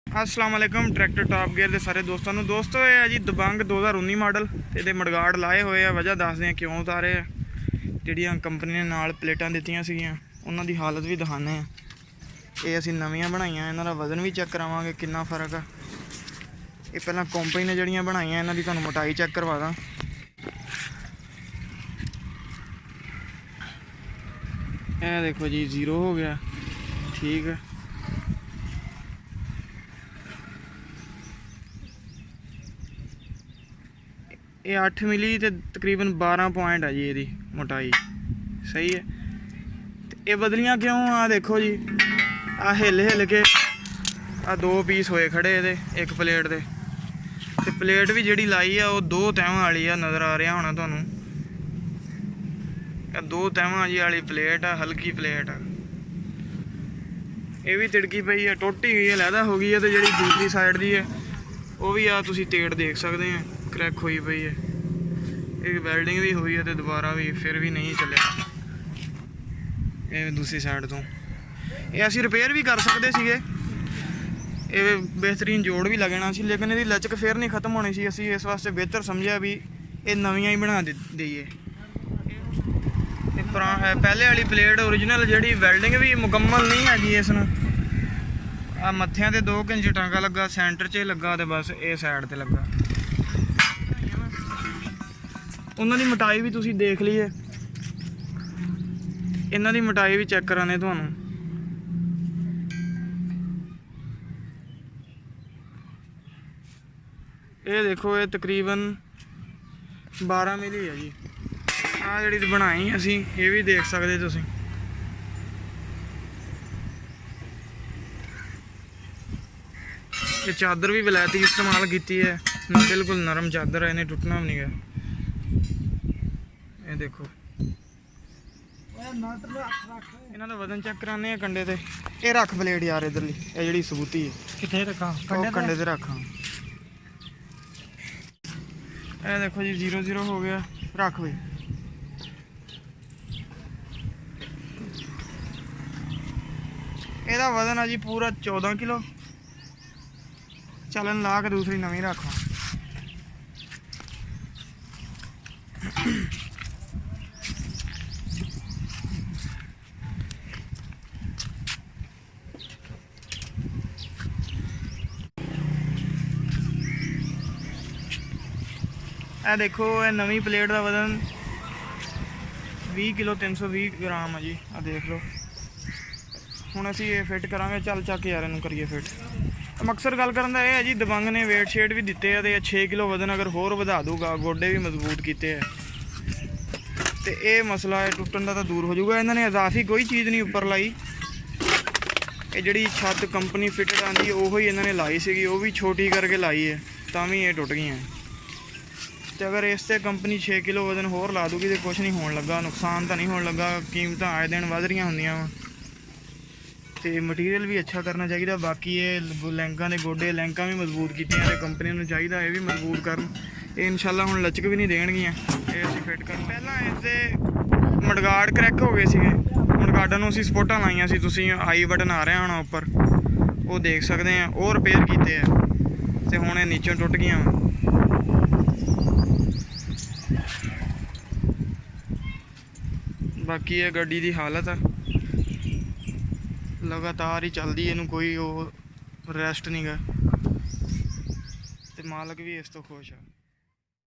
अस्सलाम वालेकुम tractor top gear के सारे दोस्तों दोस्तों ये है जी दबंग 2019 मॉडल ये मडगाड़ लाए हुए आ। वजह दसदे हैं क्यों उतारे जिहड़ियां कंपनी ने नाल प्लेटां दित्तियां सीगियां उन्हां दी हालत भी दिखाने हैं। ये असीं नवीं बनाईयां, इन्हां दा वजन भी चेक करावांगे कितना फर्क है। ये पहलां कंपनी ने जिहड़ियां बनाईयां इन्हां दी तुहानूं मोटाई चेक करवा दां। ये देखो जी 0 हो गया, ठीक है। ये 8 मिली तो तकरीबन 12 पॉइंट है जी ये मोटाई, सही है। ये बदलियां क्यों आ देखो जी, आ हिल हिल के आ 2 पीस होए खड़े ये एक प्लेट दे। ते प्लेट भी जिहड़ी लाई है वो 2 तैवां वाली आ, नज़र आ रहा होना तुहानूं। 2 तैवां जी वाली प्लेट है, हल्की प्लेट है। ये भी तिड़की पई है, टुट ही गई है, लैदा हो गई है। तो जी दूसरी साइड दी है वो भी आ तुसीं तेड़ देख सकते हैं, क्रैक हुई पई है। एक वैल्डिंग भी हुई है तो दोबारा भी फिर भी नहीं चलिया। ये दूसरी साइड तो ये असीं रिपेयर भी कर सकते सीगे, ये बेहतरीन जोड़ भी लगना सी, लेकिन ये लचक फिर नहीं खत्म होनी सी। असीं इस वास्ते बेहतर समझिया भी ये नवियां ही बना दईए। पहले वाली प्लेट ओरिजिनल जी वैल्डिंग भी मुकम्मल नहीं हैगी इसनूं। आ मत्थियां ते 2 इंच टांका लगा, सेंटर च लगा तो बस ये साइड ते लगा। उन्हां दी मोटाई भी तुसीं देख लीए, इन्हां दी मोटाई भी चेक कराने तुहानूं। ये देखो ये तकरीबन 12 मिली है जी। आ जिहड़ी बनाई असीं ये भी देख सकते तुसीं। ये चादर भी वलैती इस्तेमाल की है, बिल्कुल नरम चादर है, इन्हें टुटना भी नहीं है। ये देखो इन्हां दा वजन चेक कराने कंडे ते। ये रख प्लेट यार इधरली, ये जिहड़ी सबूती है कित्थे रखा, कंडे ते रखा। ये देखो जी 0 हो गया, रख भाई। ਇਹਦਾ वजन है जी पूरा 14 किलो। चलन ला के दूसरी नवी रखा। ਇਹ देखो ये नवी प्लेट का वजन 20 किलो 320 ग्राम है जी। आ देख लो हुण असीं ये फिट करांगे। चल चक यार इनू करिए फिट। मकसद गल करन दा है जी दबंग ने वेट शेट भी दिते है, 6 किलो वजन अगर होर वधा दूगा, गोडे भी मजबूत किए है तो ये मसला है टुटन का तो दूर हो जाऊगा। इन्होंने इजाफी कोई चीज़ नहीं उपर लाई। ये जी छत कंपनी फिटड आती वो ही इन्होंने लाई सी, वो भी छोटी करके लाई है तो भी ये टुट गई हैं। तो अगर इस ते कंपनी 6 किलो वजन होर ला दूगी तो कुछ नहीं होने लगा, नुकसान तो नहीं होने लगा। कीमत आए दिन वध रही होंदियां वा तो मटीरियल भी अच्छा करना चाहिए। बाकी ये लैंकां दे गोडे लैंकां भी मजबूत कीतियां ते कंपनी नूं चाहिए ये भी मजबूत करन। ये इंशाल्लाह हुण लचक भी नहीं देणगियां, ये असीं फिट करन। पहलां इसदे मडगाड़ क्रैक हो गए सीगे, मडगाड़ां नूं असीं सपोर्टां लाइयां सी, तुसीं आई बटन आ रहा होना उपर वो देख सकते हैं। वो रिपेयर कीते हैं ते हुण ये नीचों टुट गईयां। बाकी ये गड्डी की हालत है लगातार ही चलती, इनू कोई वो रेस्ट नहीं गा। ते मालक भी इस तो खुश है।